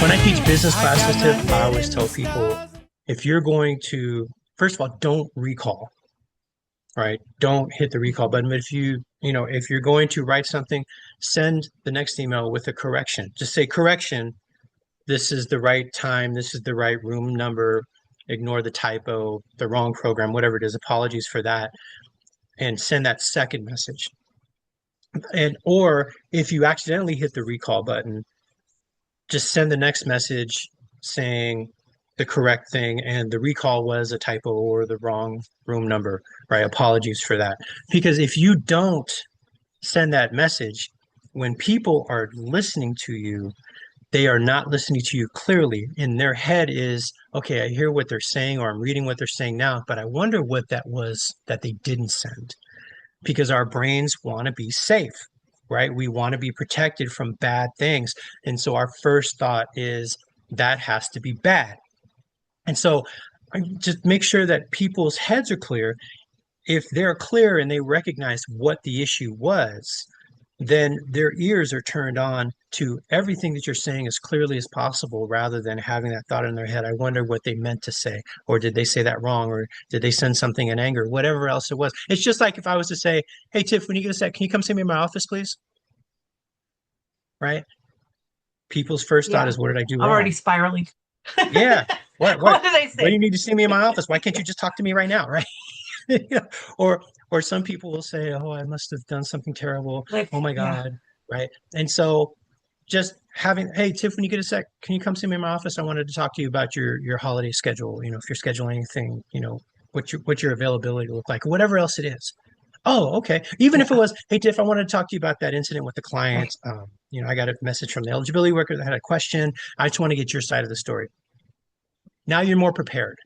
When I teach business classes, Tiff, I always tell people if you're going to, first of all, don't recall, right? Don't hit the recall button. But if you're going to write something, send the next email with a correction. Just say, correction, this is the right time, this is the right room number, ignore the typo, the wrong program, whatever it is. Apologies for that. And send that second message. And or if you accidentally hit the recall button, just send the next message saying the correct thing and the recall was a typo or the wrong room number, right? Apologies for that. Because if you don't send that message, when people are listening to you, they are not listening to you clearly. In their head is, okay, I hear what they're saying or I'm reading what they're saying now, but I wonder what that was that they didn't send. Because our brains want to be safe, right? We want to be protected from bad things. And so our first thought is that has to be bad. And so just make sure that people's heads are clear. If they're clear and they recognize what the issue was, then their ears are turned on to everything that you're saying as clearly as possible rather than having that thought in their head. I wonder what they meant to say, or did they say that wrong, or did they send something in anger, whatever else it was. It's just like if I was to say, hey, Tiff, when you get a sec, can you come see me in my office, please? Right? People's first thought Yeah, is, what did I do I'm wrong? already spiraling. Yeah. What What did I do say? you need to see me in my office? Why can't you just talk to me right now? Right. Yeah. Or or some people will say, oh, I must have done something terrible. Like, Oh my yeah, God. Right. And so just having, hey, Tiff, when you get a sec, can you come see me in my office? I wanted to talk to you about your holiday schedule. If you're scheduling anything, what your availability look like, or whatever else it is. Oh, okay. Even if it yeah, was, hey, Tiff, I wanted to talk to you about that incident with the client. right, I got a message from the eligibility worker that had a question. I just want to get your side of the story. Now you're more prepared,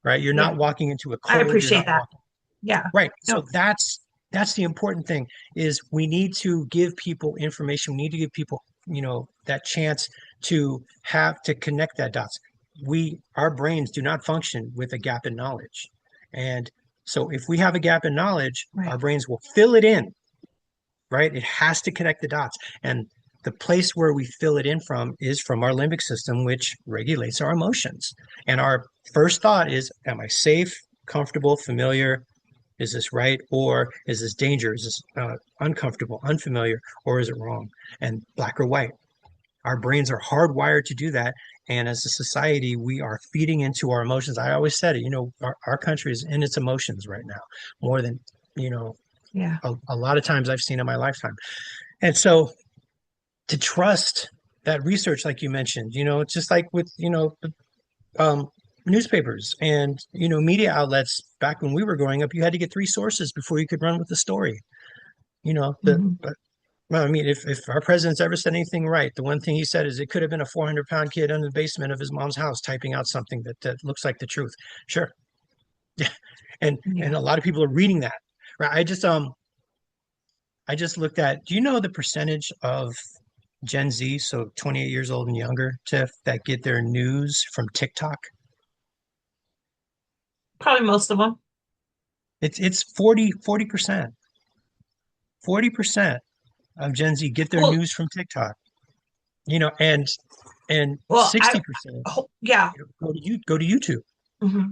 right? You're yeah. not walking into a I cold. You're appreciate not that. walking. Yeah, Right. So no, that's the important thing is we need to give people information. We need to give people, that chance to have to connect that dots. Our brains do not function with a gap in knowledge. And so if we have a gap in knowledge, our right. brains will fill it in, right? It has to connect the dots. And the place where we fill it in from is from our limbic system, which regulates our emotions. And our first thought is, am I safe, comfortable, familiar? Is this right? Or is this danger? Is this uncomfortable, unfamiliar, or is it wrong? And black or white. Our brains are hardwired to do that. And as a society, we are feeding into our emotions. I always said it, our country is in its emotions right now, more than, you know, Yeah. a lot of times I've seen in my lifetime. And so to trust that research, like you mentioned, it's just like with, um, newspapers and media outlets back when we were growing up. You had to get three sources before you could run with the story. You know, the Hmm. but well, I mean, if our president's ever said anything right, the one thing he said is it could have been a 400-pound kid in the basement of his mom's house typing out something that looks like the truth. Sure, yeah, and Yeah. a lot of people are reading that. Right? I just looked at. Do you know the percentage of Gen Z, so 28 years old and younger, Tiff, that get their news from TikTok? Probably most of them. It's 40%. 40% of Gen Z get their Well, news from TikTok. And well, 60% yeah. go to YouTube. Hmm.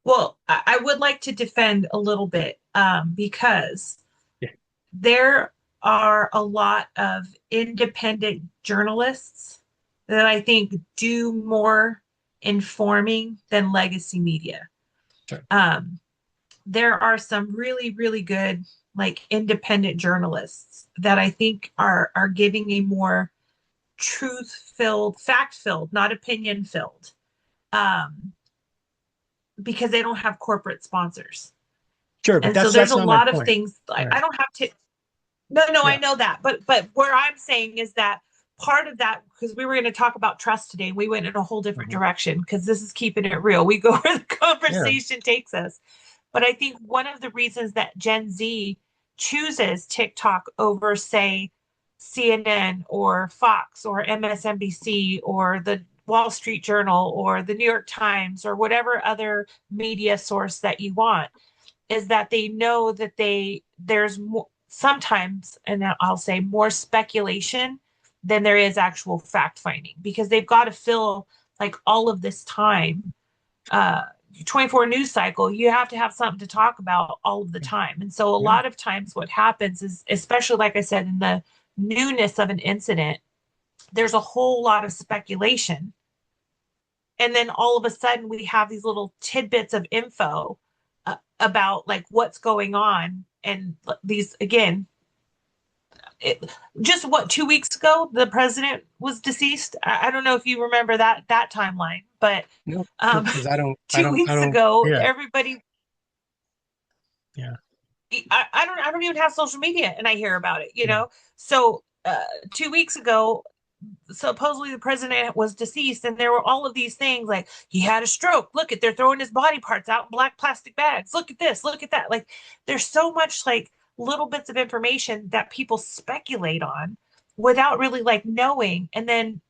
Well, I would like to defend a little bit because Yeah, there are a lot of independent journalists that I think do more informing than legacy media. sure. Um, there are some really, really good like independent journalists that I think are giving a more truth filled, fact filled, not opinion filled, um, because they don't have corporate sponsors. Sure, but And so that's there's that's a not my lot of point. things I Right. don't have to. No, no, I Yeah. know that, but where I'm saying is that part of that, because we were going to talk about trust today, we went in a whole different Mhm. direction because this is keeping it real. We go where the Yeah. conversation takes us. But I think one of the reasons that Gen Z chooses TikTok over, say, CNN or Fox or MSNBC or the Wall Street Journal or the New York Times or whatever other media source that you want is that they know that there's more, sometimes, and I'll say more speculation than there is actual fact finding, because they've got to fill like all of this time, uh 24 news cycle. You have to have something to talk about all of the time. And so a Yeah. lot of times what happens is, especially like I said, in the newness of an incident, there's a whole lot of speculation. And then all of a sudden we have these little tidbits of info about like what's going on. And these, again, it, just what, 2 weeks ago the president was deceased. I don't know if you remember that timeline, but No, um because two weeks ago yeah, everybody, yeah, I don't even have social media and I hear about it, you yeah, know. So 2 weeks ago supposedly the president was deceased, and there were all of these things like he had a stroke, look at, they're throwing his body parts out in black plastic bags, look at this, look at that. Like there's so much like little bits of information that people speculate on without really like knowing. And then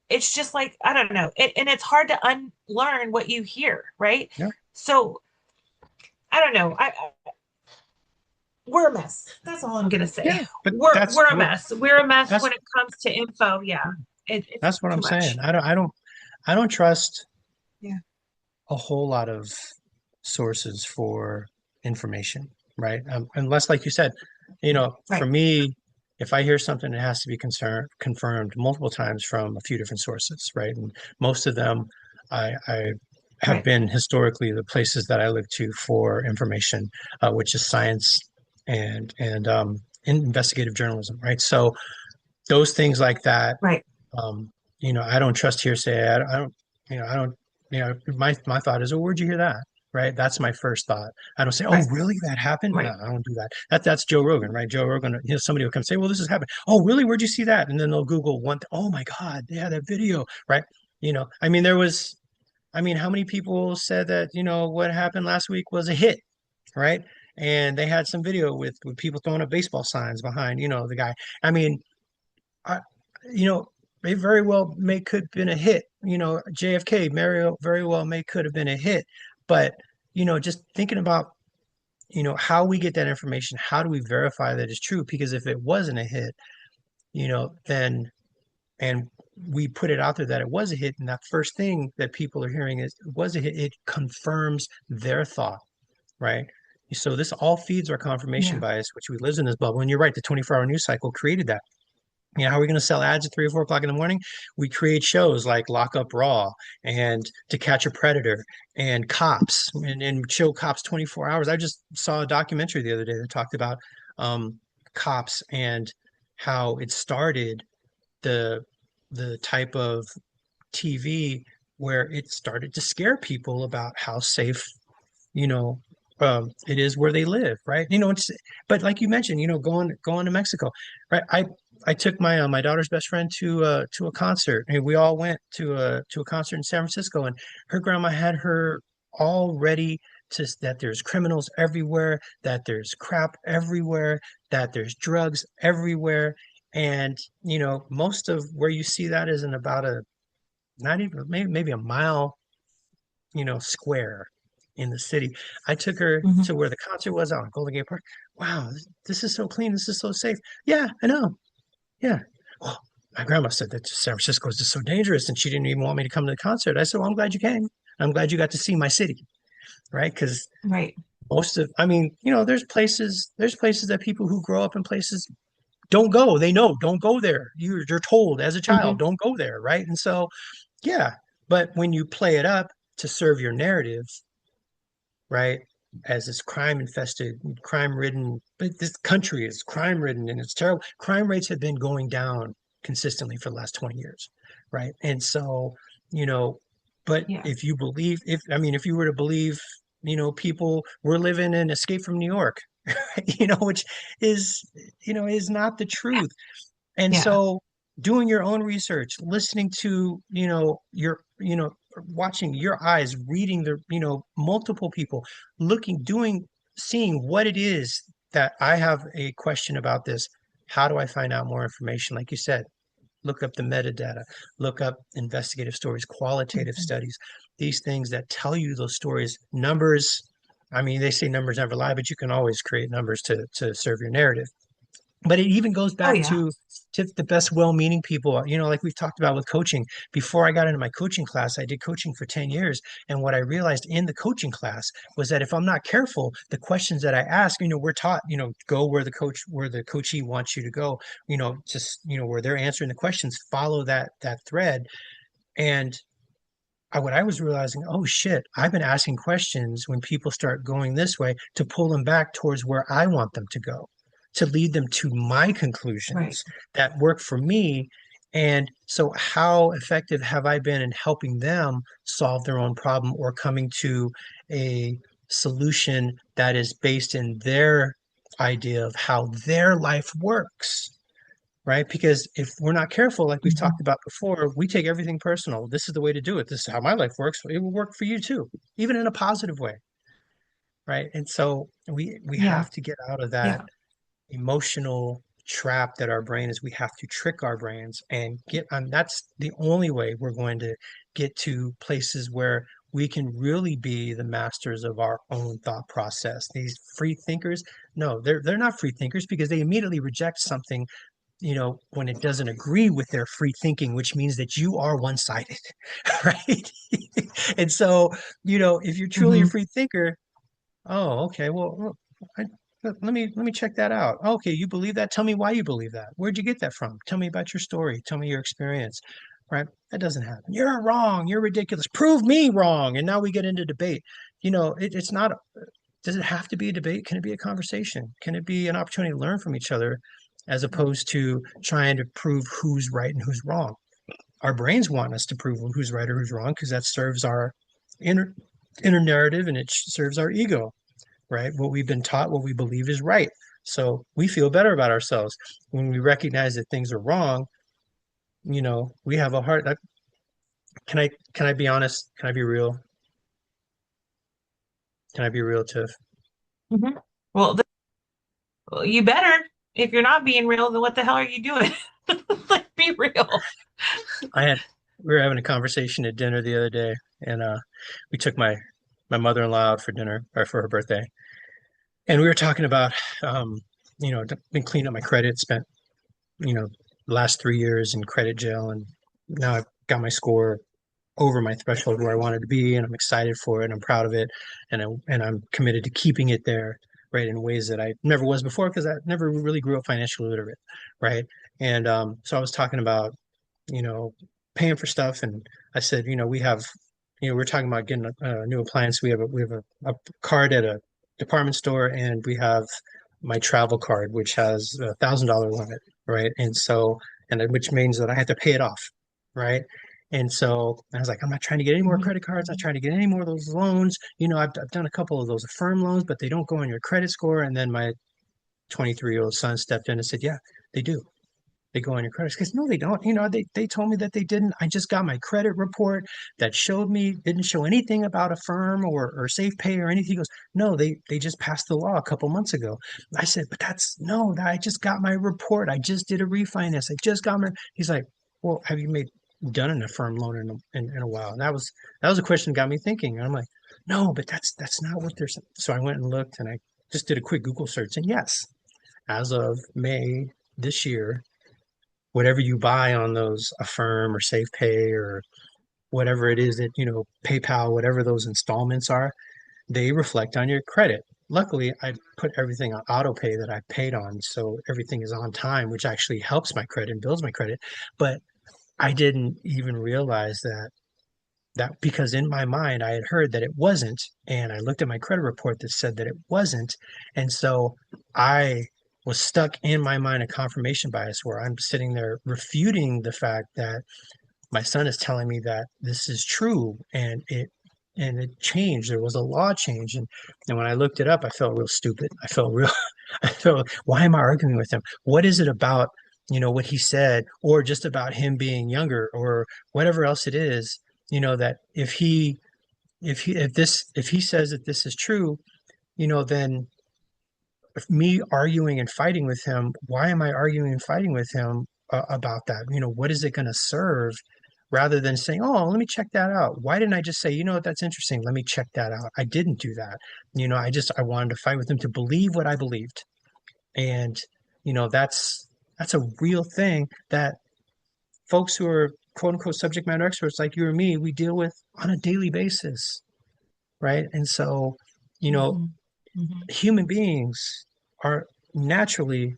it's just like, I don't know it, and it's hard to unlearn what you hear, right? yeah, So I don't know. We're a mess. That's all I'm gonna say. yeah. But We're a mess. We're a mess that's when it comes to info. Yeah, it's that's what too I'm saying. much. I don't trust Yeah. a whole lot of sources for information, right? Unless, like you said, for Right. me, if I hear something, it has to be confirmed multiple times from a few different sources, right? And most of them, I have Right. been historically the places that I look to for information, which is science and investigative journalism, right? So those things like that, Right. um, I don't trust hearsay. I don't, I don't, my thought is, oh, where'd you hear that? Right. That's my first thought. I don't say, oh, Right. really? That happened? No, Right. I don't do that. That's Joe Rogan, right? Joe Rogan, somebody will come say, well, this has happened. Oh, really? Where'd you see that? And then they'll Google oh my God, yeah, that video, right? I mean, how many people said that, what happened last week was a hit, right? And they had some video with people throwing up baseball signs behind, the guy. I mean, I, you know, it very well may could have been a hit. JFK very well may could have been a hit, but just thinking about how we get that information, how do we verify that it's true? Because if it wasn't a hit, then and we put it out there that it was a hit, and that first thing that people are hearing is it was a hit, it confirms their thought, right? So this all feeds our confirmation Yeah. bias, which we live in this bubble. And you're right, the 24-hour news cycle created that. How are we going to sell ads at 3 or 4 o'clock in the morning? We create shows like Lock Up Raw and To Catch a Predator and Cops and show Cops 24 hours. I just saw a documentary the other day that talked about Cops and how it started the type of TV where it started to scare people about how safe you know, it is where they live, right? But like you mentioned, going to Mexico, right? I took my daughter's best friend to a concert, and we all went to a concert in San Francisco, and her grandma had her all ready to that there's criminals everywhere, that there's crap everywhere, that there's drugs everywhere, and most of where you see that is in about a not even maybe a mile square in the city. I took her Hmm. to where the concert was out in Golden Gate Park. Wow, this is so clean. This is so safe. Yeah, I know. Yeah. Well, my grandma said that San Francisco is just so dangerous, and she didn't even want me to come to the concert. I said, well, I'm glad you came. I'm glad you got to see my city, right? Because Right. I mean, there's places that people who grow up in places don't go. They know, don't go there. You're told as a child, Hmm. don't go there, right? And so, yeah. But when you play it up to serve your narrative, right? As this crime infested, crime ridden, but this country is crime ridden and it's terrible. Crime rates have been going down consistently for the last 20 years, right? And so, you know, but Yeah. if you believe, if you were to believe, people were living in Escape from New York, which is, is not the truth. And Yeah. so doing your own research, listening to, watching your eyes, reading multiple people, seeing what it is that I have a question about this. How do I find out more information? Like you said, look up the metadata, look up investigative stories, qualitative Hmm. studies, these things that tell you those stories. Numbers, I mean, they say numbers never lie, but you can always create numbers to serve your narrative. But it even goes Oh back yeah. to the best well-meaning people, like we've talked about with coaching. Before I got into my coaching class, I did coaching for 10 years. And what I realized in the coaching class was that if I'm not careful, the questions that I ask, we're taught, go where the coachee wants you to go, just, where they're answering the questions, follow that thread. And what I was realizing, oh shit, I've been asking questions when people start going this way to pull them back towards where I want them to go, to lead them to my Right. conclusions that work for me. And so, how effective have I been in helping them solve their own problem or coming to a solution that is based in their idea of how their life works? Right? Because if we're not careful, like we've Mhm. talked about before, we take everything personal. This is the way to do it. This is how my life works. It will work for you too, even in a positive way, right? And so we Yeah. have to get out of that Yeah. emotional trap that our brain is. We have to trick our brains and get on. That's the only way we're going to get to places where we can really be the masters of our own thought process. These free thinkers, no, they're not free thinkers because they immediately reject something when it doesn't agree with their free thinking, which means that you are one-sided, right? And so, if you're truly a Hmm. free thinker, oh, okay, well, I, let me check that out. Okay, you believe that? Tell me why you believe that. Where'd you get that from? Tell me about your story. Tell me your experience, right? That doesn't happen. You're wrong. You're ridiculous. Prove me wrong. And now we get into debate. It's not. Does it have to be a debate? Can it be a conversation? Can it be an opportunity to learn from each other as opposed to trying to prove who's right and who's wrong? Our brains want us to prove who's right or who's wrong because that serves our inner inner narrative and it serves our ego, right? What we've been taught, what we believe is right. So we feel better about ourselves when we recognize that things are wrong. We have a heart. Can I be honest? Can I be real? Can I be real, Tiff? Hmm. Well, well, you better. If you're not being real, then what the hell are you doing? Like, be real. I had We were having a conversation at dinner the other day, and we took my mother-in-law out for dinner or for her birthday, and we were talking about been cleaning up my credit, spent the last 3 years in credit jail, and now I've got my score over my threshold where I wanted to be, and I'm excited for it, and I'm proud of it, and I'm committed to keeping it there, right, in ways that I never was before because I never really grew up financially literate, right, and so I was talking about you know, paying for stuff. And I said, we're talking about getting a new appliance. We have a card at a department store, and we have my travel card, which has $1,000 limit, right? Which means that I have to pay it off, right? And so I was like, I'm not trying to get any more Mhm. credit cards. I'm not trying to get any more of those loans. I've done a couple of those Affirm loans, but they don't go on your credit score. And then my 23-year-old son stepped in and said, yeah, they do. They go on your credit because no, they don't. They told me that they didn't. I just got my credit report that showed me didn't show anything about a firm or safe pay or anything. He goes, no, they just passed the law a couple months ago. I said, but that's no, I just got my report. I just did a refinance. I just got my. He's like, well, have you done an Affirm loan in a while? And that was a question that got me thinking. And I'm like, no, but that's not what they're saying. So I went and looked and I just did a quick Google search. And yes, as of May this year, whatever you buy on those Affirm or Safe Pay or whatever it is that, PayPal, whatever those installments are, they reflect on your credit. Luckily, I put everything on auto pay that I paid on, so everything is on time, which actually helps my credit and builds my credit. But I didn't even realize that because in my mind I had heard that it wasn't, and I looked at my credit report that said that it wasn't, and so I was stuck in my mind a confirmation bias where I'm sitting there refuting the fact that my son is telling me that this is true, and it changed. There was a law change, and when I looked it up, I felt real stupid. I felt real. I felt, why am I arguing with him? What is it about what he said, or just about him being younger, or whatever else it is? That if he says that this is true, then if me arguing and fighting with him, why am I arguing and fighting with him about that? What is it going to serve? Rather than saying, "Oh, let me check that out." Why didn't I just say, what, that's interesting. Let me check that out. I didn't do that. I wanted to fight with him to believe what I believed. And, that's a real thing that folks who are quote unquote subject matter experts like you or me, we deal with on a daily basis, right? And so, you know, Mhm. Mhm. human beings are naturally,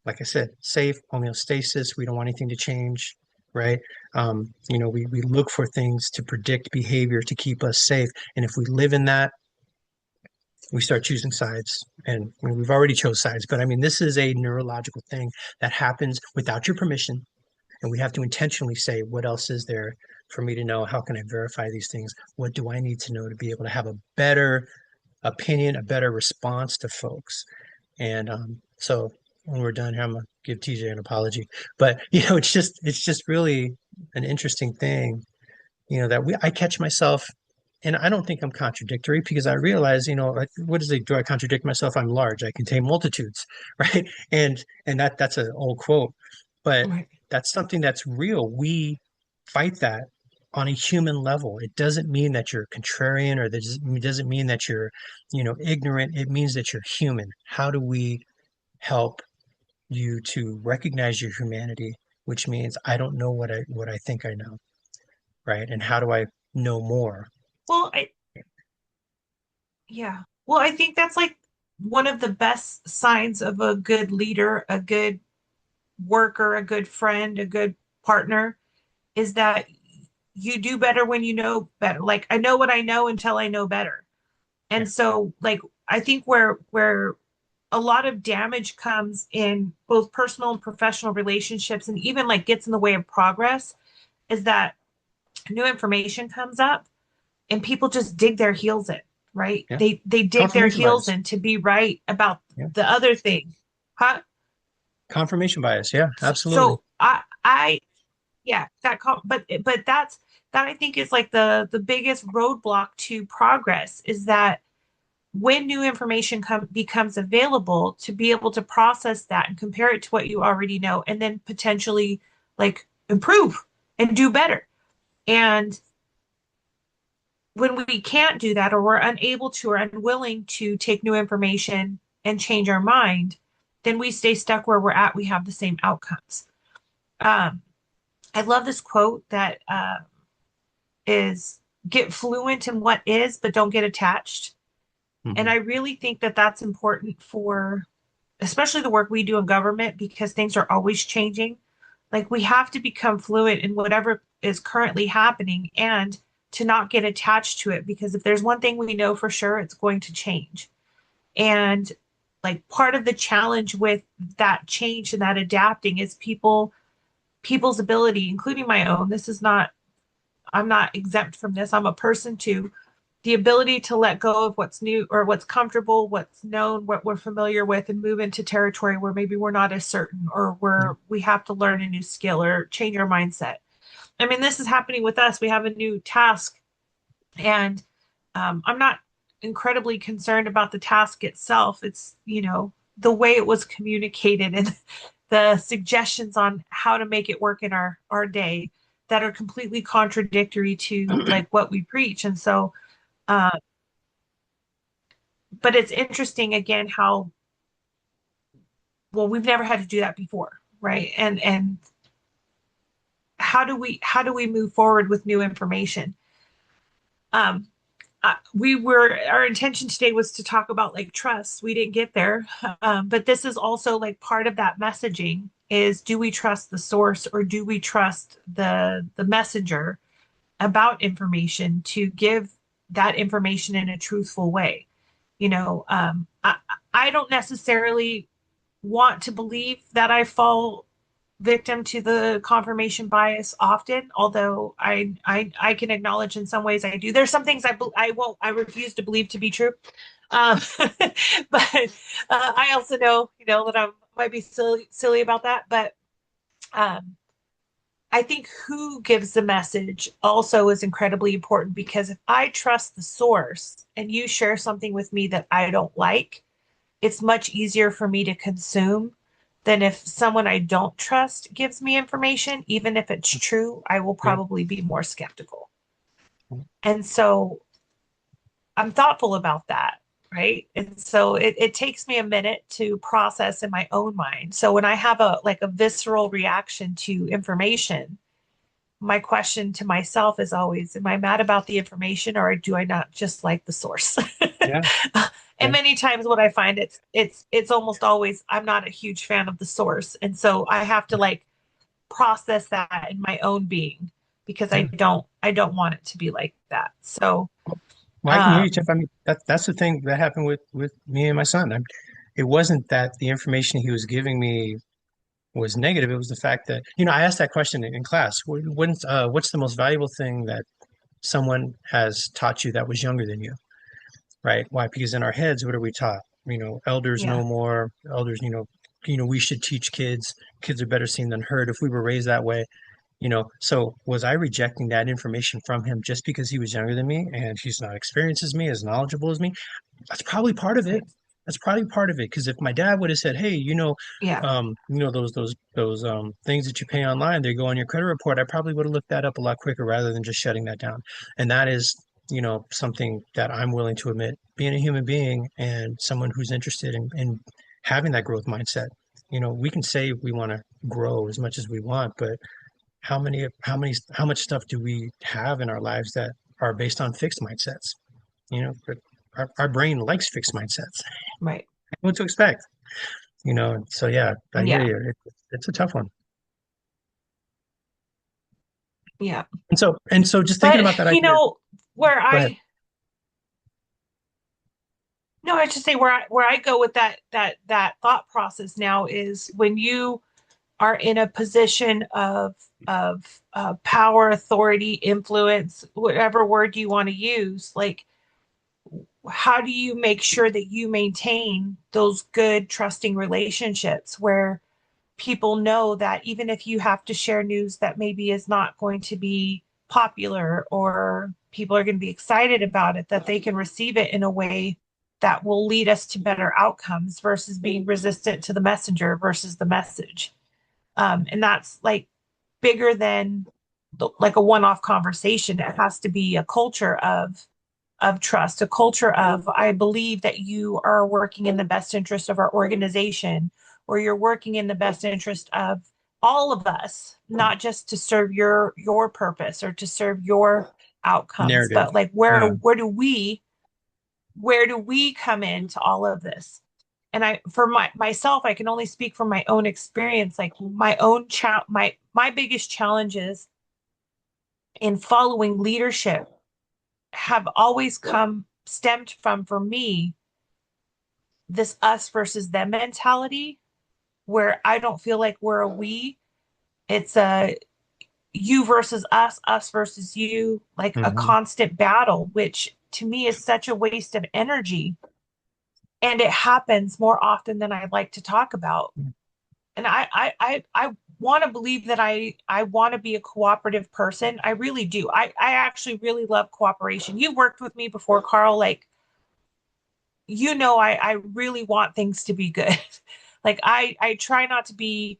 like I said, safe, homeostasis. We don't want anything to change, right? We look for things to predict behavior to keep us safe. And if we live in that, we start choosing sides. And I mean, we've already chose sides, but I mean, this is a neurological thing that happens without your permission. And we have to intentionally say, what else is there for me to know? How can I verify these things? What do I need to know to be able to have a better opinion, a better response to folks? And so when we're done here, I'm gonna give TJ an apology. But it's just really an interesting thing, that I catch myself, and I don't think I'm contradictory because I realize, like, what is it? Do I contradict myself? I'm large. I contain multitudes, right? And that's an old quote, but Right. that's something that's real. We fight that on a human level. It doesn't mean that you're contrarian, or that doesn't mean that you're, ignorant. It means that you're human. How do we help you to recognize your humanity, which means I don't know what I think I know, right? And how do I know more? Well, yeah. Well, I think that's like one of the best signs of a good leader, a good worker, a good friend, a good partner is that you do better when you know better. Like I know what I know until I know better. Yeah, And so like I think where a lot of damage comes in both personal and professional relationships and even like gets in the way of progress is that new information comes up and people just dig their heels in, right? yeah. They dig their Confirmation heels bias. in to be right about Yeah. the other thing. Huh? Confirmation bias. Yeah, So, absolutely. so I yeah, but that I think is like the biggest roadblock to progress is that when new information becomes available to be able to process that and compare it to what you already know and then potentially like improve and do better. And when we can't do that or we're unable to or unwilling to take new information and change our mind, then we stay stuck where we're at. We have the same outcomes. Um, I love this quote that is get fluent in what is, but don't get attached. And Hmm. I really think that that's important for especially the work we do in government because things are always changing. Like we have to become fluent in whatever is currently happening and to not get attached to it because if there's one thing we know for sure, it's going to change. And like part of the challenge with that change and that adapting is people's ability, including my own. This is not I'm not exempt from this. I'm a person too. The ability to let go of what's new or what's comfortable, what's known, what we're familiar with, and move into territory where maybe we're not as certain or Yeah. where we have to learn a new skill or change our mindset. I mean, this is happening with us. We have a new task, and I'm not incredibly concerned about the task itself. It's, the way it was communicated and the suggestions on how to make it work in our day that are completely contradictory to like what we preach. And so, uh, but it's interesting again how well we've never had to do that before, right? And how do we move forward with new information? Um, our intention today was to talk about like trust. We didn't get there, but this is also like part of that messaging is do we trust the source or do we trust the messenger about information to give that information in a truthful way? I don't necessarily want to believe that I fall victim to the confirmation bias often, although I can acknowledge in some ways I do. There's some things I refuse to believe to be true. Um, but I also know, that I might be silly about that. But um, I think who gives the message also is incredibly important because if I trust the source and you share something with me that I don't like, it's much easier for me to consume than if someone I don't trust gives me information, even if it's true, I will Yeah. probably be more skeptical. And so I'm thoughtful about that. right? And so it takes me a minute to process in my own mind. So when I have a like a visceral reaction to information, my question to myself is always, am I mad about the information or do I not just like the source? Yeah. And Yeah. many times what I find it's almost always I'm not a huge fan of the source. And so I have to like process that in my own being because Yeah. I don't want it to be like that. So Well, I can hear you, Tiff. um I mean, that's the thing that happened with me and my son. It wasn't that the information he was giving me was negative. It was the fact that, I asked that question in class. What's the most valuable thing that someone has taught you that was younger than you, right? Why? Because in our heads, what are we taught? Elders yeah, know more. Elders, we should teach kids. Kids are better seen than heard. If we were raised that way, so was I rejecting that information from him just because he was younger than me and he's not experienced as me, as knowledgeable as me? That's probably part of it. right. That's probably part of it. Because if my dad would have said, "Hey, Yeah, those things that you pay online, they go on your credit report," I probably would have looked that up a lot quicker rather than just shutting that down. And that is, something that I'm willing to admit. Being a human being and someone who's interested in having that growth mindset. We can say we want to grow as much as we want, but how much stuff do we have in our lives that are based on fixed mindsets? But our brain likes fixed mindsets. right. What to expect? So yeah, I hear Yeah, you. It's a tough one. yeah. And so just thinking But about that you idea. know, where Go ahead. I no, I should say where I go with that thought process now is when you are in a position of power, authority, influence, whatever word you want to use, like how do you make sure that you maintain those good, trusting relationships where people know that even if you have to share news that maybe is not going to be popular or people are going to be excited about it, that they can receive it in a way that will lead us to better outcomes versus being resistant to the messenger versus the message. And that's like bigger than like a one-off conversation. It has to be a culture of trust, a culture of I believe that you are working in the best interest of our organization, or you're working in the best interest of all of us, not just to serve your purpose or to serve your outcomes, Narrative. but like Yeah. where do we come into all of this? And I for myself, I can only speak from my own experience, like my biggest challenges in following leadership have always come stemmed from for me this us versus them mentality where I don't feel like we're a we. It's a you versus us versus you, like a Hmm. constant battle, which to me is such a waste of energy. And it happens more often than I'd like to talk about. And I want to believe that I want to be a cooperative person. I really do. I actually really love cooperation. You've worked with me before, Carl. Like I really want things to be good. Like I try not to be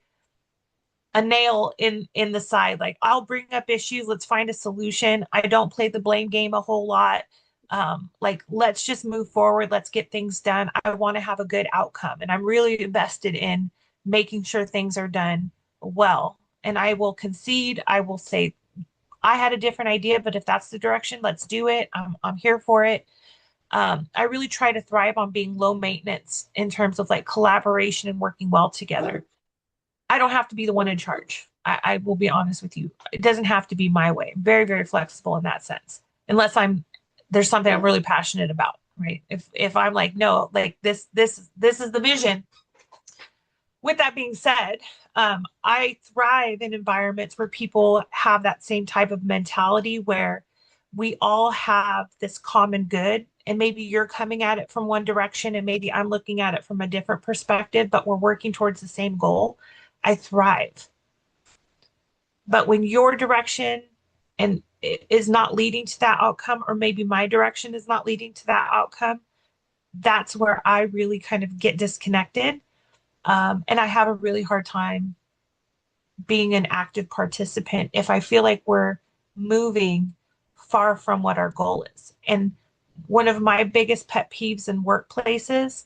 a nail in the side. Like I'll bring up issues, let's find a solution. I don't play the blame game a whole lot. Like let's just move forward, let's get things done. I want to have a good outcome and I'm really invested in making sure things are done well. And I will concede, I will say I had a different idea, but if that's the direction, let's do it. I'm here for it. I really try to thrive on being low maintenance in terms of like collaboration and working well together. I don't have to be the one in charge. I will be honest with you. It doesn't have to be my way. I'm very, very flexible in that sense, unless there's something I'm really passionate about, right? If I'm like, no, like this is the vision. With that being said, I thrive in environments where people have that same type of mentality where we all have this common good. And maybe you're coming at it from one direction, and maybe I'm looking at it from a different perspective, but we're working towards the same goal. I thrive. But when your direction and it is not leading to that outcome, or maybe my direction is not leading to that outcome, that's where I really kind of get disconnected. And I have a really hard time being an active participant if I feel like we're moving far from what our goal is. And one of my biggest pet peeves in workplaces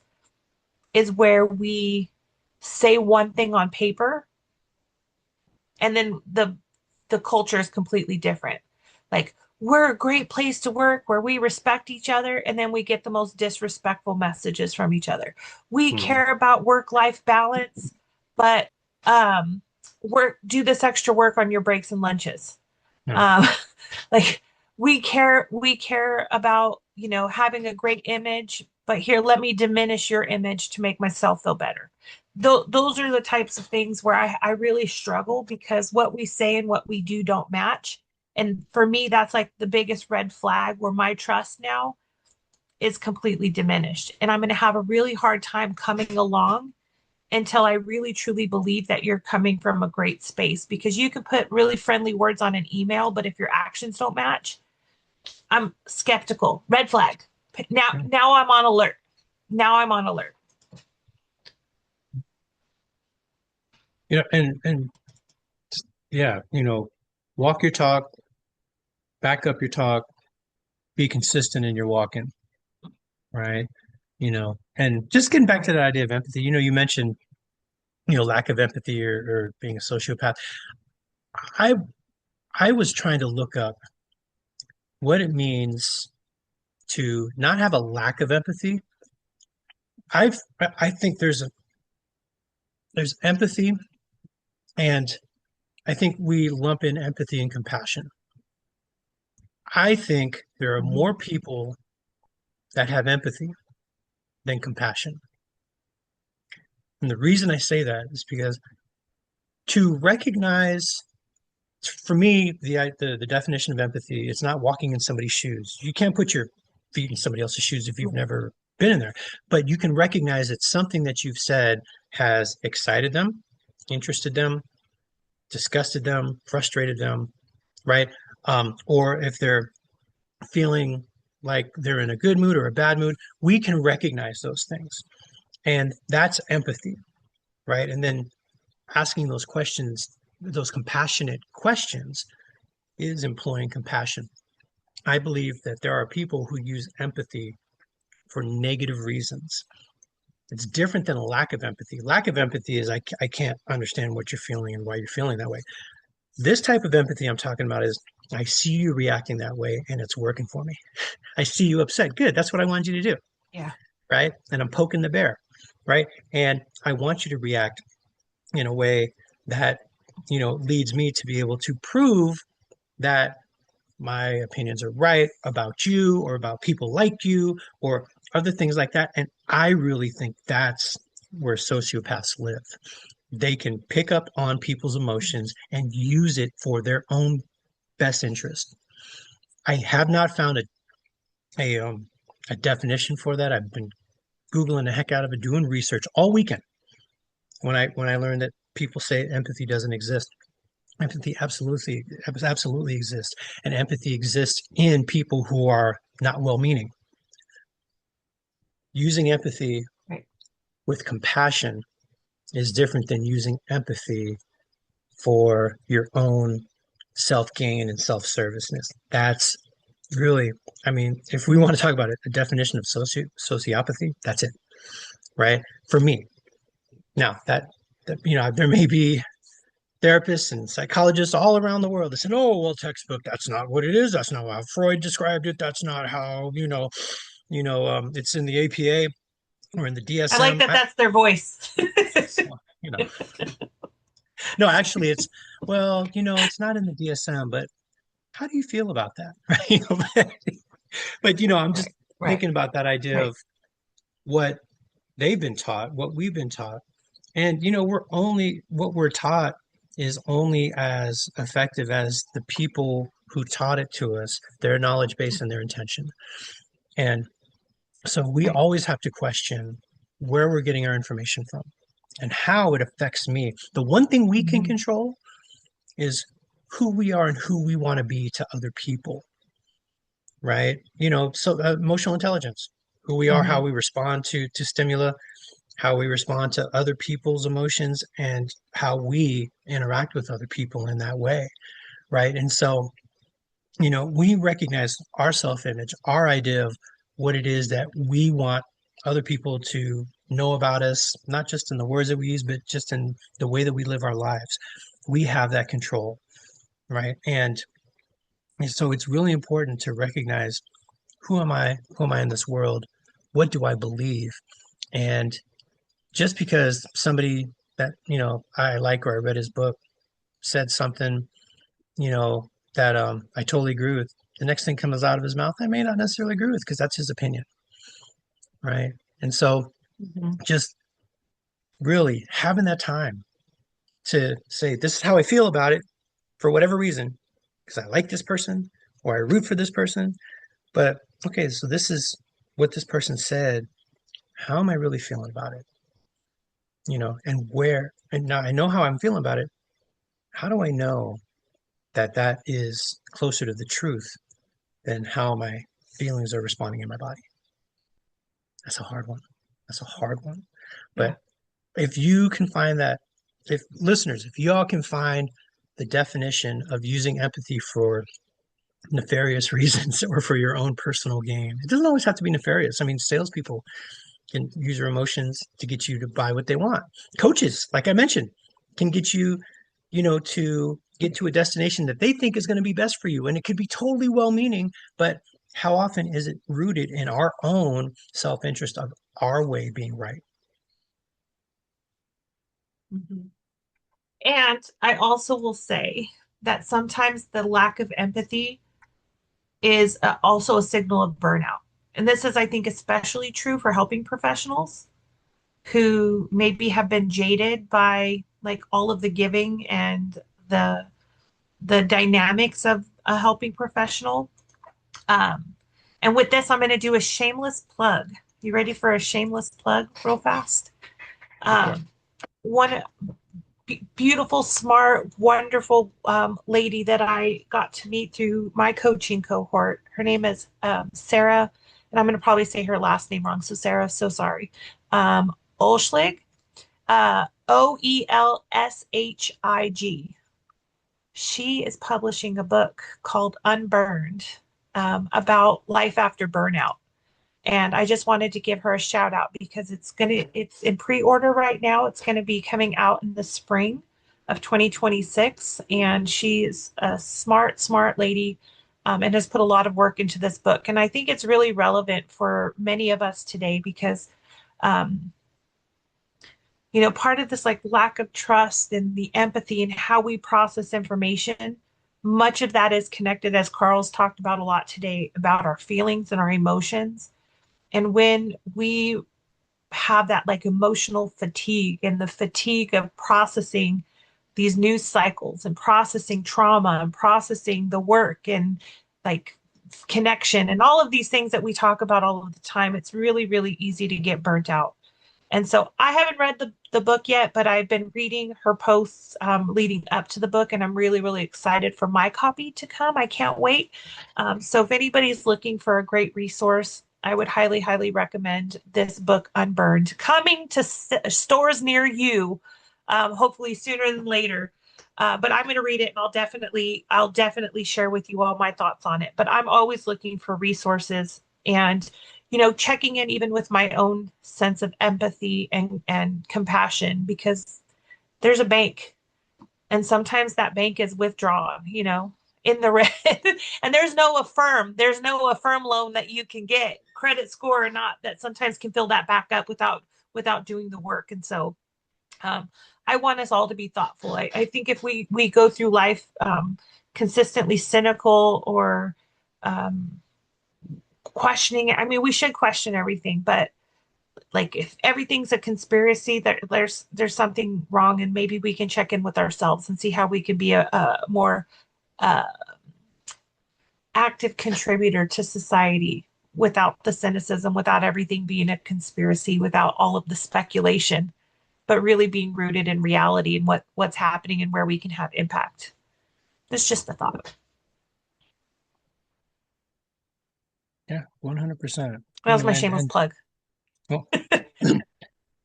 is where we say one thing on paper and then the culture is completely different. Like, we're a great place to work where we respect each other, and then we get the most disrespectful messages from each other. We Hmm. care about work-life balance, but work do this extra work on your breaks and lunches. Yeah. Um, like we care about, having a great image, but here, let me diminish your image to make myself feel better. Those are the types of things where I really struggle because what we say and what we do don't match. And for me, that's like the biggest red flag where my trust now is completely diminished. And I'm going to have a really hard time coming along until I really truly believe that you're coming from a great space, because you can put really friendly words on an email, but if your actions don't match, I'm skeptical. Red flag. Now I'm on alert. Now I'm on alert. And yeah, walk your talk, back up your talk, be consistent in your walking, right? And just getting back to that idea of empathy, you mentioned, lack of empathy or being a sociopath. I I was trying to look up what it means to not have a lack of empathy. I think there's empathy, and I think we lump in empathy and compassion. I think there are more people that have empathy than compassion. And the reason I say that is because to recognize, for me, the definition of empathy, it's not walking in somebody's shoes. You can't put your feet in somebody else's shoes if you've never been in there, but you can recognize that something that you've said has excited them, interested them, disgusted them, frustrated them, right? Or if they're feeling like they're in a good mood or a bad mood, we can recognize those things. And that's empathy, right? And then asking those questions, those compassionate questions, is employing compassion. I believe that there are people who use empathy for negative reasons. It's different than a lack of empathy. Lack of empathy is I can't understand what you're feeling and why you're feeling that way. This type of empathy I'm talking about is I see you reacting that way and it's working for me. I see you upset. Good. That's what I wanted you to do. Yeah. Right. And I'm poking the bear. Right. And I want you to react in a way that, leads me to be able to prove that my opinions are right about you or about people like you or other things like that. And I really think that's where sociopaths live. They can pick up on people's emotions and use it for their own best interest. I have not found a definition for that. I've been Googling the heck out of it, doing research all weekend when I learned that people say empathy doesn't exist. Empathy absolutely exists, and empathy exists in people who are not well-meaning. Using empathy Right. with compassion is different than using empathy for your own self-gain and self-serviceness. That's really, I mean, if we want to talk about it, the definition of sociopathy, that's it, right? For me. Now that there may be therapists and psychologists all around the world that said, "Oh, well, textbook, that's not what it is. That's not how Freud described it. That's not how it's in the APA or in the I like DSM." that that's their voice. You know, no, actually, it's not in the DSM. But how do you feel about that? Right? But I'm just Right. Right. thinking about that idea Right. of what they've been taught, what we've been taught, and what we're taught is only as effective as the people who taught it to us, their knowledge base and their intention. And so we Right. always have to question where we're getting our information from and how it affects me. The one thing we can Mhm. control is who we are and who we want to be to other people, right? So emotional intelligence, who we are, how Mhm. we respond to stimuli, how we respond to other people's emotions, and how we interact with other people in that way, right? And so we recognize our self-image, our idea of what it is that we want other people to know about us, not just in the words that we use, but just in the way that we live our lives. We have that control, right? And so it's really important to recognize who am I? Who am I in this world? What do I believe? And just because somebody that, I like or I read his book said something, you know, that I totally agree with, the next thing comes out of his mouth, I may not necessarily agree with because that's his opinion, right? And so Mhm. just really having that time to say, this is how I feel about it for whatever reason, because I like this person or I root for this person. But okay, so this is what this person said. How am I really feeling about it? And where, and now I know how I'm feeling about it. How do I know that that is closer to the truth than how my feelings are responding in my body? That's a hard one. That's a hard one. Yeah. But if you can find that, if listeners, if y'all can find the definition of using empathy for nefarious reasons or for your own personal gain, it doesn't always have to be nefarious. I mean, salespeople can use your emotions to get you to buy what they want. Coaches, like I mentioned, can get you, to get to a destination that they think is going to be best for you. And it could be totally well meaning, but how often is it rooted in our own self interest of our way being right? Mhm. And I also will say that sometimes the lack of empathy is also a signal of burnout. And this is, I think, especially true for helping professionals who maybe have been jaded by like all of the giving and the the dynamics of a helping professional. Um, and with this, I'm going to do a shameless plug. You ready for a shameless plug, real fast? Okay. One beautiful, smart, wonderful lady that I got to meet through my coaching cohort. Her name is Sarah, and I'm going to probably say her last name wrong. So, Sarah, so sorry. Olschlig, Oelshig. She is publishing a book called Unburned about life after burnout. And I just wanted to give her a shout out because it's in pre-order right now. It's gonna be coming out in the spring of 2026. And she's a smart, smart lady, and has put a lot of work into this book. And I think it's really relevant for many of us today because um, part of this like lack of trust and the empathy and how we process information, much of that is connected, as Carl's talked about a lot today, about our feelings and our emotions. And when we have that like emotional fatigue and the fatigue of processing these news cycles and processing trauma and processing the work and like connection and all of these things that we talk about all of the time, it's really, really easy to get burnt out. And so I haven't read the book yet, but I've been reading her posts leading up to the book, and I'm really, really excited for my copy to come. I can't wait. So if anybody's looking for a great resource, I would highly, highly recommend this book, Unburned, coming to stores near you, hopefully sooner than later. But I'm going to read it, and I'll definitely share with you all my thoughts on it. But I'm always looking for resources and checking in even with my own sense of empathy and compassion because there's a bank and sometimes that bank is withdrawn, in the red. And there's no affirm loan that you can get, credit score or not, that sometimes can fill that back up without doing the work. And so um, I want us all to be thoughtful. I think if we go through life consistently cynical or um, questioning it. I mean, we should question everything, but like if everything's a conspiracy, there's something wrong, and maybe we can check in with ourselves and see how we can be a more uh, active contributor to society without the cynicism, without everything being a conspiracy, without all of the speculation, but really being rooted in reality and what's happening and where we can have impact. It's just a thought. Yeah, 100%. That was my shameless And plug. well,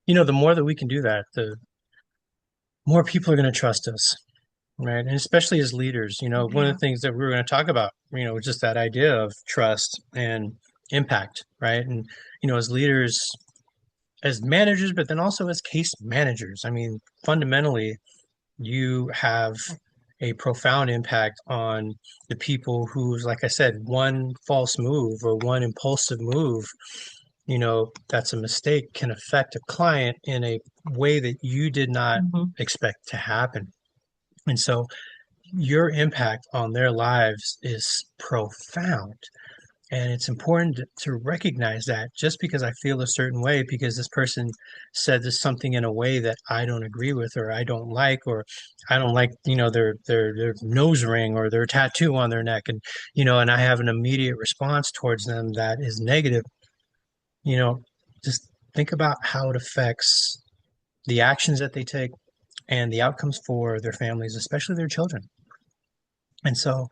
the more that we can do that, the more people are going to trust us, right? And especially as leaders, one of Yeah. the things that we were going to talk about, just that idea of trust and impact, right? And as leaders, as managers, but then also as case managers, I mean, fundamentally, you have a profound impact on the people who's, like I said, one false move or one impulsive move, that's a mistake can affect a client in a way that you did not Mhm. expect to happen. And so your impact on their lives is profound. And it's important to recognize that just because I feel a certain way, because this person said this something in a way that I don't agree with, or I don't like, or I don't like, their nose ring or their tattoo on their neck, and I have an immediate response towards them that is negative, you know, just think about how it affects the actions that they take and the outcomes for their families, especially their children. And so,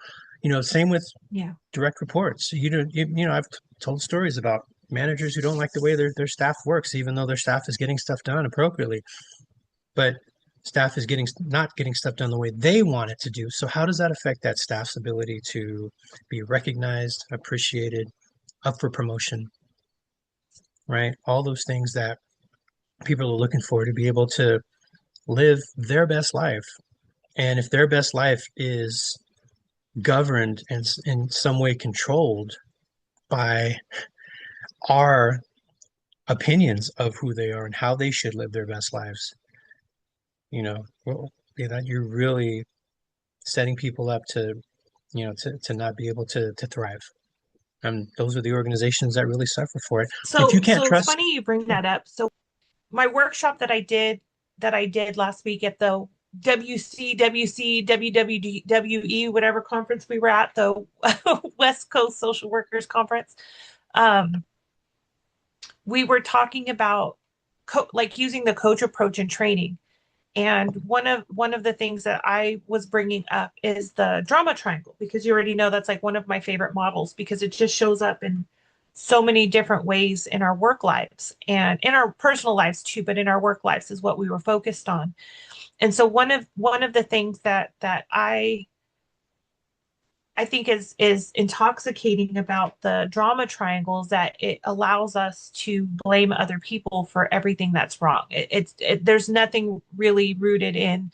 same with Yeah. direct reports. I've told stories about managers who don't like the way their staff works, even though their staff is getting stuff done appropriately, but staff is not getting stuff done the way they want it to do. So how does that affect that staff's ability to be recognized, appreciated, up for promotion, right? All those things that people are looking for to be able to live their best life. And if their best life is governed and in some way controlled by our opinions of who they are and how they should live their best lives, well, that you're really setting people up to, to not be able to thrive. And those are the organizations that really suffer for it. If you can't So it's trust, funny you bring that up. So my workshop that I did last week at the WCWC WWE whatever conference we were at, the West Coast Social Workers Conference. Um, we were talking about like using the coach approach in training. And one of the things that I was bringing up is the drama triangle, because you already know that's like one of my favorite models, because it just shows up in so many different ways in our work lives and in our personal lives too, but in our work lives is what we were focused on. And so one of the things that I think is intoxicating about the drama triangles that it allows us to blame other people for everything that's wrong. There's nothing really rooted in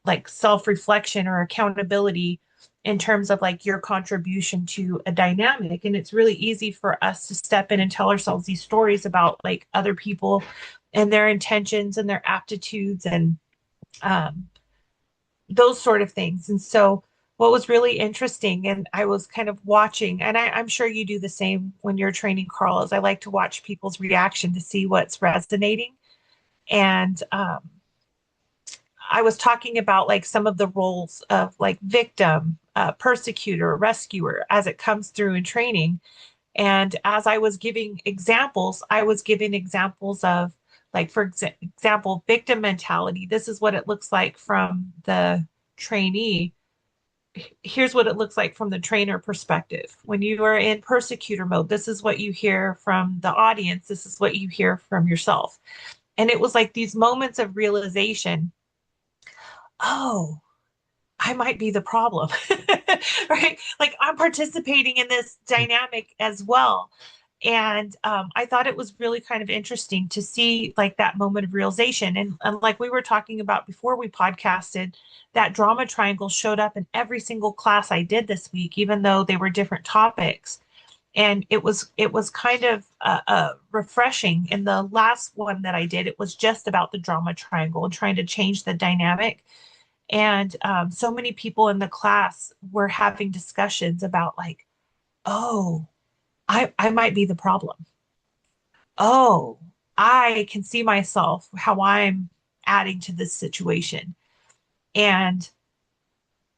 like self-reflection or accountability in terms of like your contribution to a dynamic. And it's really easy for us to step in and tell ourselves these stories about like other people and their intentions and their aptitudes and um, those sort of things. And so what was really interesting, and I was kind of watching, and I'm sure you do the same when you're training, Carl, is I like to watch people's reaction to see what's resonating. And I was talking about like some of the roles of like victim, persecutor, rescuer as it comes through in training. And as I was giving examples, I was giving examples of like, for example, victim mentality. This is what it looks like from the trainee. Here's what it looks like from the trainer perspective. When you are in persecutor mode, this is what you hear from the audience. This is what you hear from yourself. And it was like these moments of realization. Oh, I might be the problem, right? Like I'm participating in this dynamic as well. And I thought it was really kind of interesting to see like that moment of realization. And like we were talking about before we podcasted, that drama triangle showed up in every single class I did this week, even though they were different topics. And it was kind of refreshing. In the last one that I did, it was just about the drama triangle and trying to change the dynamic. And so many people in the class were having discussions about like, oh, I might be the problem. Oh, I can see myself how I'm adding to this situation. And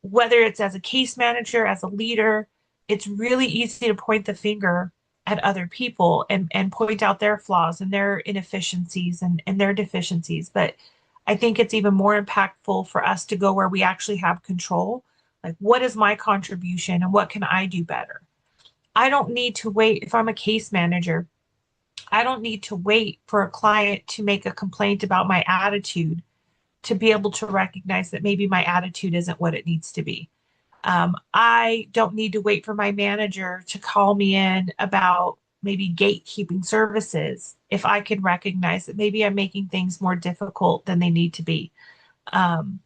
whether it's as a case manager, as a leader, it's really easy to point the finger at other people and point out their flaws and their inefficiencies and their deficiencies. But I think it's even more impactful for us to go where we actually have control. Like, what is my contribution and what can I do better? I don't need to wait. If I'm a case manager, I don't need to wait for a client to make a complaint about my attitude to be able to recognize that maybe my attitude isn't what it needs to be. I don't need to wait for my manager to call me in about maybe gatekeeping services if I can recognize that maybe I'm making things more difficult than they need to be. Um,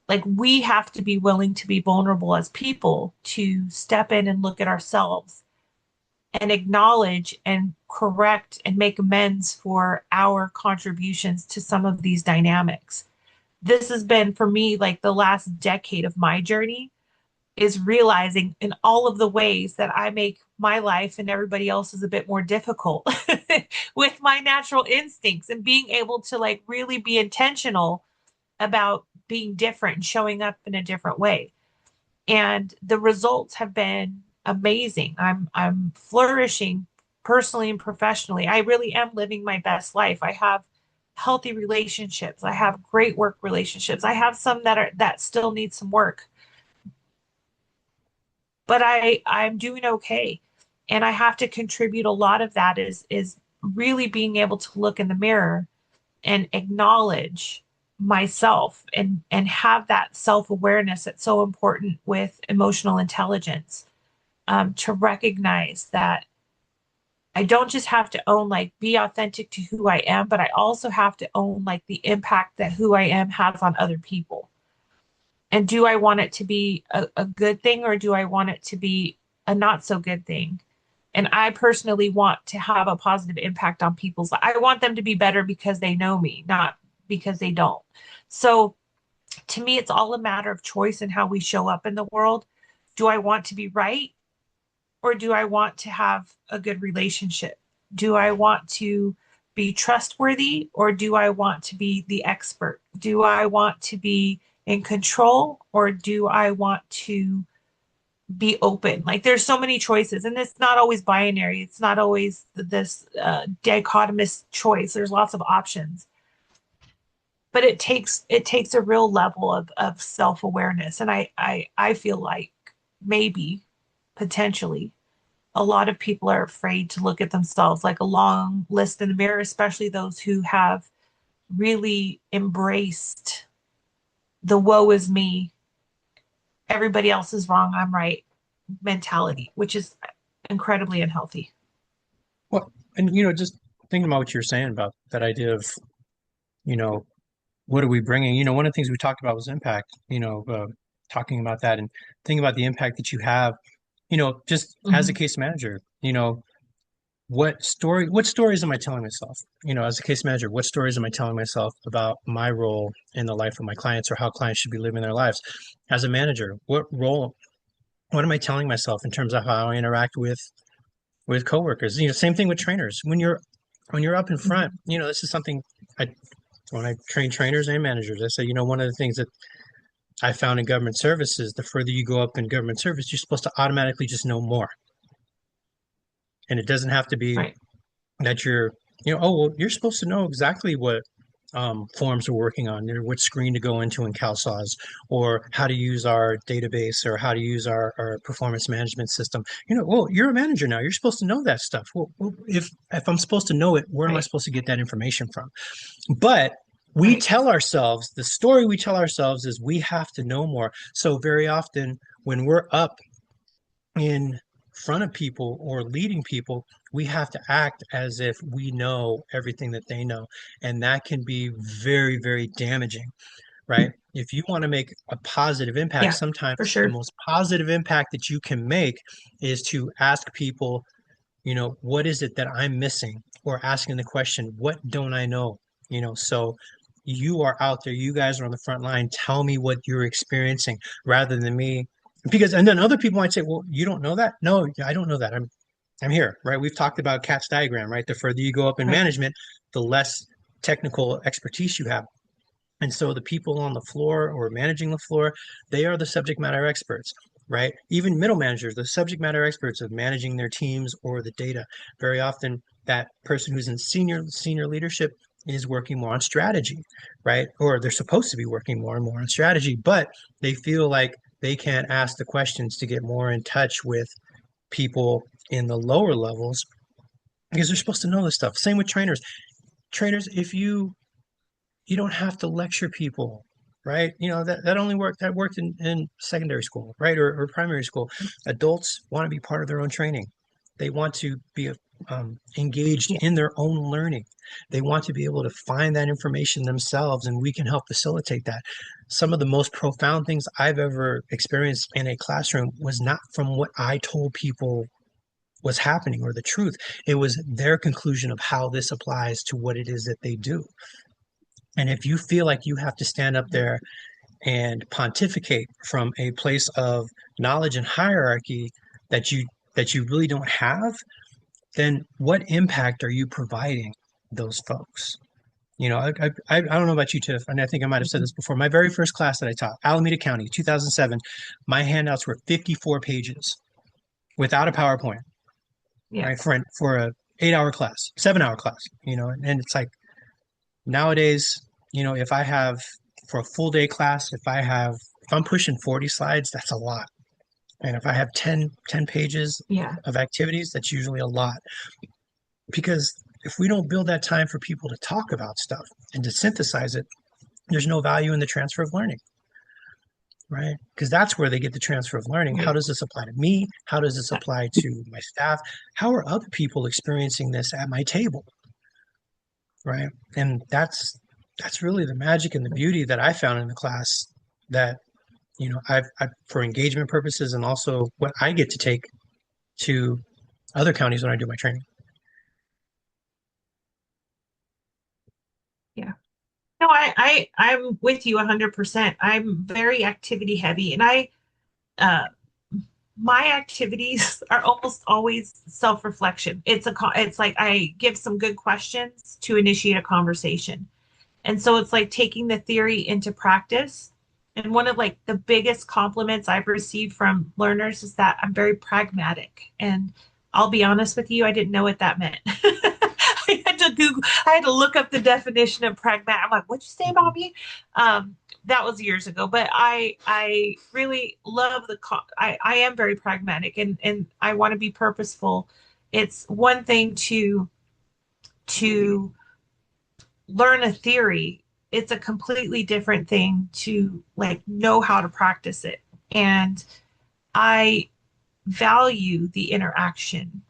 like we have to be willing to be vulnerable as people to step in and look at ourselves and acknowledge and correct and make amends for our contributions to some of these dynamics. This has been for me like the last decade of my journey is realizing in all of the ways that I make my life and everybody else's a bit more difficult with my natural instincts and being able to like really be intentional about being different and showing up in a different way. And the results have been amazing. I'm flourishing personally and professionally. I really am living my best life. I have healthy relationships. I have great work relationships. I have some that still need some work, but I'm doing okay. And I have to contribute a lot of that is really being able to look in the mirror and acknowledge myself and have that self-awareness that's so important with emotional intelligence, to recognize that I don't just have to own like be authentic to who I am, but I also have to own like the impact that who I am has on other people. And do I want it to be a good thing or do I want it to be a not so good thing? And I personally want to have a positive impact on people's lives. I want them to be better because they know me, not because they don't. So to me, it's all a matter of choice and how we show up in the world. Do I want to be right or do I want to have a good relationship? Do I want to be trustworthy or do I want to be the expert? Do I want to be in control or do I want to be open? Like there's so many choices and it's not always binary. It's not always this dichotomous choice. There's lots of options, but it takes a real level of self-awareness. And I feel like maybe potentially a lot of people are afraid to look at themselves like a long list in the mirror, especially those who have really embraced the woe is me, everybody else is wrong, I'm right mentality, which is incredibly unhealthy. Well, and just thinking about what you're saying about that idea of, you know, what are we bringing? One of the things we talked about was impact. Talking about that and thinking about the impact that you have. Just as a Mhm. case manager, what stories am I telling myself? As a case manager, what stories am I telling myself about my role in the life of my clients or how clients should be living their lives? As a manager, what am I telling myself in terms of how I interact with coworkers? Same thing with trainers. When you're up in front, Mhm. this is something I when I train trainers and managers, I say, one of the things that I found in government service is the further you go up in government service, you're supposed to automatically just know more. And it doesn't have to be Right. that oh, well, you're supposed to know exactly what forms we're working on, or what screen to go into in CalSAWS, or how to use our database, or how to use our performance management system. Well, you're a manager now. You're supposed to know that stuff. Well, if I'm supposed to know it, where am I Right. supposed to get that information from? But we Right. tell ourselves, the story we tell ourselves is we have to know more. So very often when we're up in front of people or leading people, we have to act as if we know everything that they know. And that can be very, very damaging, right? If you want to make a positive impact, Yeah, for sometimes the sure. most positive impact that you can make is to ask people, what is it that I'm missing? Or asking the question, what don't I know? So you are out there, you guys are on the front line. Tell me what you're experiencing rather than me. Because, and then other people might say, well, you don't know that? No, I don't know that. I'm here, right? We've talked about Cat's diagram, right? The further you go up in Right. management, the less technical expertise you have. And so the people on the floor or managing the floor, they are the subject matter experts, right? Even middle managers, the subject matter experts of managing their teams or the data. Very often that person who's in senior leadership is working more on strategy, right? Or they're supposed to be working more and more on strategy, but they feel like they can't ask the questions to get more in touch with people in the lower levels because they're supposed to know this stuff. Same with trainers. Trainers, if you don't have to lecture people, right? That only worked in secondary school, right? Or primary school. Adults want to be part of their own training. They want to be engaged Yeah. in their own learning. They want to be able to find that information themselves, and we can help facilitate that. Some of the most profound things I've ever experienced in a classroom was not from what I told people was happening or the truth. It was their conclusion of how this applies to what it is that they do. And if you feel like you have to stand up there and pontificate from a place of knowledge and hierarchy that you really don't have, then what impact are you providing those folks? I don't know about you, Tiff, and I think I might have said Mhm. this before. My very first class that I taught, Alameda County, 2007, my handouts were 54 pages without a PowerPoint, Yeah. right? For a 8 hour class, 7 hour class, and it's like nowadays, if I have for a full day class, if I'm pushing 40 slides, that's a lot. And if I have ten pages Yeah. of activities, that's usually a lot. Because if we don't build that time for people to talk about stuff and to synthesize it, there's no value in the transfer of learning, right? Because that's where they get the transfer of learning. How Right. does this apply to me? How does this Yeah. apply to my staff? How are other people experiencing this at my table, right? And that's really the magic and the beauty that I found in the class that I've for engagement purposes and also what I get to take to other counties when I do my training. Yeah. No, I'm with you 100%. I'm very activity heavy, and uh my activities are almost always self-reflection. It's like I give some good questions to initiate a conversation. And so it's like taking the theory into practice. And one of like the biggest compliments I've received from learners is that I'm very pragmatic. And I'll be honest with you, I didn't know what that meant. I had to look up the definition of pragmatic. I'm like, what'd you say about me? That was years ago, but I really love I am very pragmatic, and I want to be purposeful. It's one thing to learn a theory. It's a completely different thing to like know how to practice it. And I value the interaction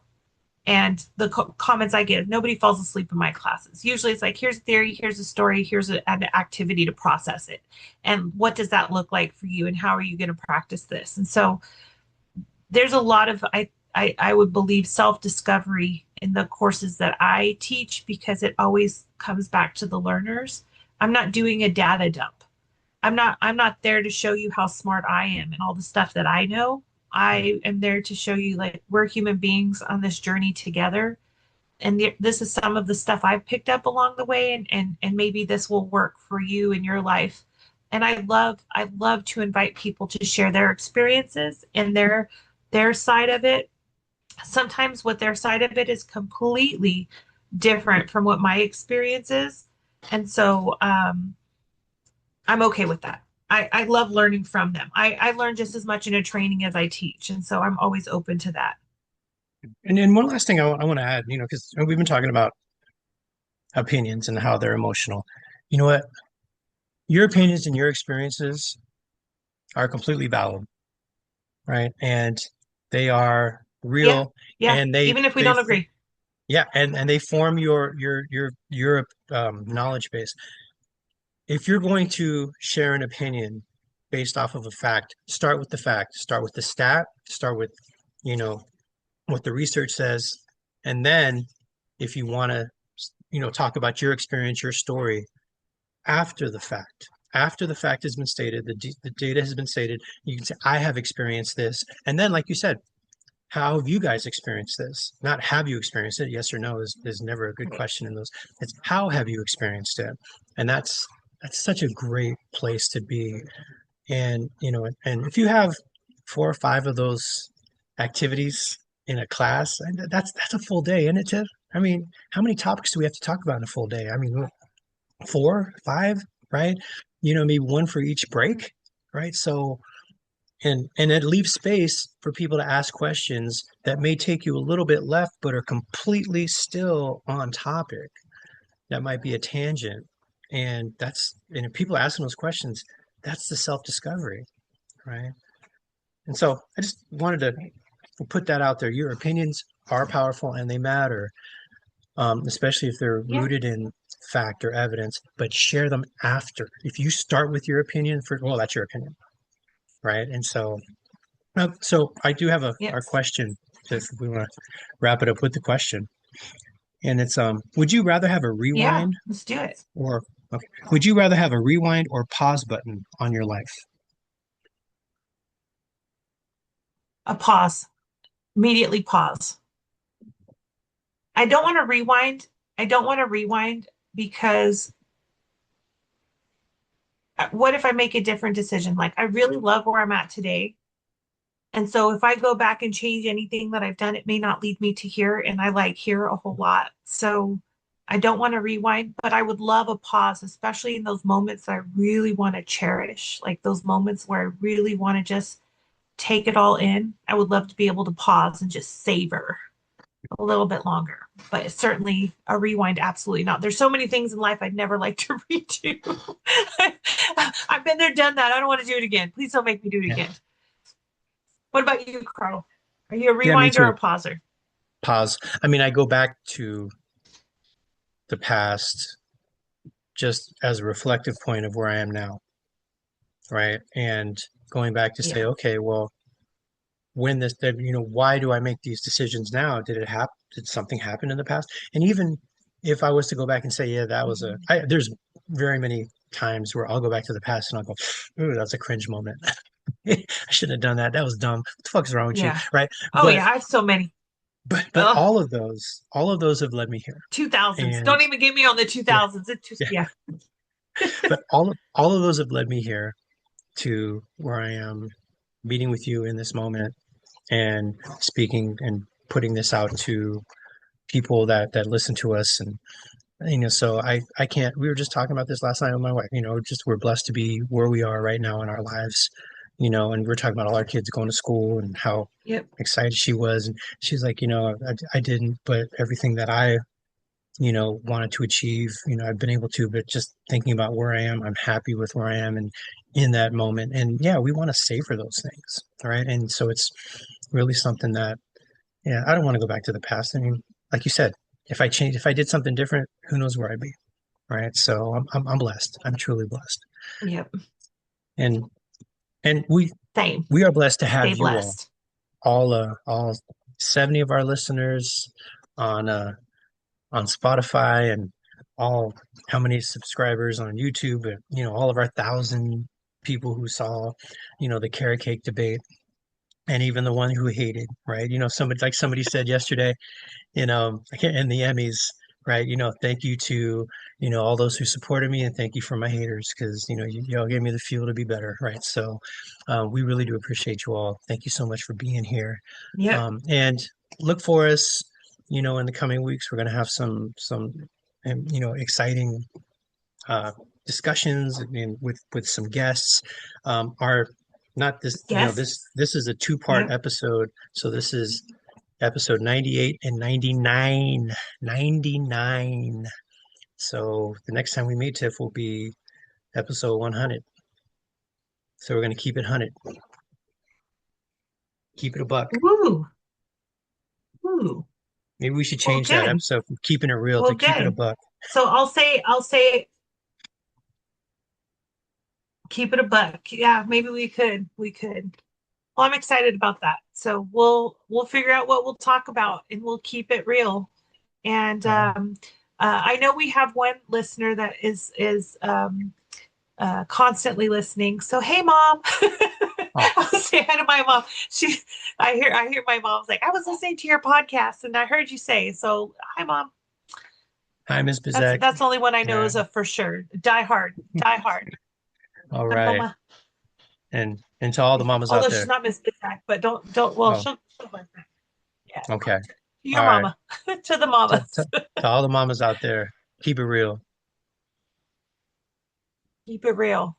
and the comments I give. Nobody falls asleep in my classes. Usually it's like, here's a theory, here's a story, here's an activity to process it. And what does that look like for you? And how are you going to practice this? And so there's a lot of, I would believe, self-discovery in the courses that I teach because it always comes back to the learners. I'm not doing a data dump. I'm not there to show you how smart I am and all the stuff that I know. I am there to show you like we're human beings on this journey together. And this is some of the stuff I've picked up along the way, and maybe this will work for you in your life. And I love to invite people to share their experiences and their side of it. Sometimes what their side of it is completely different from what my experience is. And so I'm okay with that. I love learning from them. I learn just as much in a training as I teach. And so I'm always open to that. And then one last thing I want to add, because we've been talking about opinions and how they're emotional. You know what? Your opinions and your experiences are completely valid, right? And they are Yeah. real, Yeah. and Even if we they don't agree. yeah, and they form your knowledge base. If you're going to share an opinion based off of a fact, start with the fact, start with the stat, start with, you know, what the research says, and then if you want to, talk about your experience, your story after the fact. After the fact has been stated, the data has been stated, you can say, I have experienced this. And then, like you said, how have you guys experienced this? Not have you experienced it? Yes or no is never a good Right. question in those. It's how have you experienced it? And that's such a great place to be. And and if you have 4 or 5 of those activities in a class, and that's a full day, isn't it, Tiff? I mean, how many topics do we have to talk about in a full day? I mean, 4, 5, right? Maybe one for each break, right? So and it leaves space for people to ask questions that may take you a little bit left, but are completely still on topic. That might be a tangent, and if people are asking those questions, that's the self-discovery, right? And so I just wanted to put that out there. Your opinions are powerful and they matter, especially if they're Yeah. rooted in fact or evidence, but share them after. If you start with your opinion, for well, that's your opinion, right? And so I do have our Yes. question. If we want to wrap it up with the question, and it's would you rather have a Yeah. rewind Let's do it. or okay, would you rather have a rewind or pause button on your life? A pause. Immediately pause. I don't want to rewind. I don't want to rewind because what if I make a different decision? Like, I really love where I'm at today. And so if I go back and change anything that I've done, it may not lead me to here. And I like here a whole lot. So I don't want to rewind, but I would love a pause, especially in those moments that I really want to cherish, like those moments where I really want to just take it all in. I would love to be able to pause and just savor a little bit longer. But certainly a rewind, absolutely not. There's so many things in life I'd never like to redo. I've been there, done that. I don't want to do it again. Please don't make me do it Yeah, again. What about you, Carl? Are you a yeah, me rewinder or too. a pauser? Pause. I mean, I go back to the past just as a reflective point of where I am now, right? And going back to say, Yeah. okay, well, when this, that, why do I make these decisions now? Did it happen? Did something happen in the past? And even if I was to go back and say, yeah, that was Mhm. there's very many times where I'll go back to the past and I'll go, ooh, that's a cringe moment. I shouldn't have done that. That was dumb. What the fuck is wrong with you? Yeah. Right. Oh But yeah, I have so many. but Oh, all of those have led me here. 2000s. And Don't even get me on the yeah, 2000s. It just yeah. yeah. But all of those have led me here to where I am meeting with you in this moment and speaking and putting this out to people that listen to us. And so I can't, we were just talking about this last night with my wife, just we're blessed to be where we are right now in our lives, and we're talking about all our kids going to school and how Yep. excited she was. And she's like, I didn't, but everything that I wanted to achieve, I've been able to. But just thinking about where I am, I'm happy with where I am and in that moment. And yeah, we want to savor those things. All right. And so it's really something that, yeah, I don't want to go back to the past. I mean, like you said, if I did something different, who knows where I'd be. Right. So I'm blessed. I'm truly blessed. Yep. And and Same. we are blessed to have Stay you blessed. all 70 of our listeners on on Spotify, and all how many subscribers on YouTube, and all of our 1,000 people who saw the carrot cake debate, and even the one who hated, right? Somebody said yesterday, in the Emmys, right? Thank you to all those who supported me, and thank you for my haters, because y'all gave me the fuel to be better, right? So we really do appreciate you all. Thank you so much for being here. Yep. And look for us, in the coming weeks. We're going to have some exciting uh, discussions and with some guests. Our not this Guests. this is a two-part Yep. episode, so this is episode 98 and 99. 99. So the next time we meet, Tiff, will be episode 100. So we're going to keep it 100. Keep it a buck. Woo. Woo. Maybe we should Well, change that good. episode from keeping it real Well, to keep it a good. buck. So keep it a buck. Yeah, maybe we could. We could. Well, I'm excited about that. So we'll figure out what we'll talk about and we'll keep it real. And Right on. I know we have one listener that is constantly listening. So hey, mom, Oh, I'll say hi to my mom. I hear my mom's like, I was listening to your podcast and I heard you say. So hi, mom. hi, Miss That's Bizek. that's the only one I know Yeah. is a for sure. Die hard, die hard. All Hi, right. mama. And to all the mamas out Although she's there. not Miss Bitak, but don't. Well, Oh, she'll like that. Yeah, okay. your All right. mama to the To, mamas. to, to all the mamas out there, keep it real. Keep it real.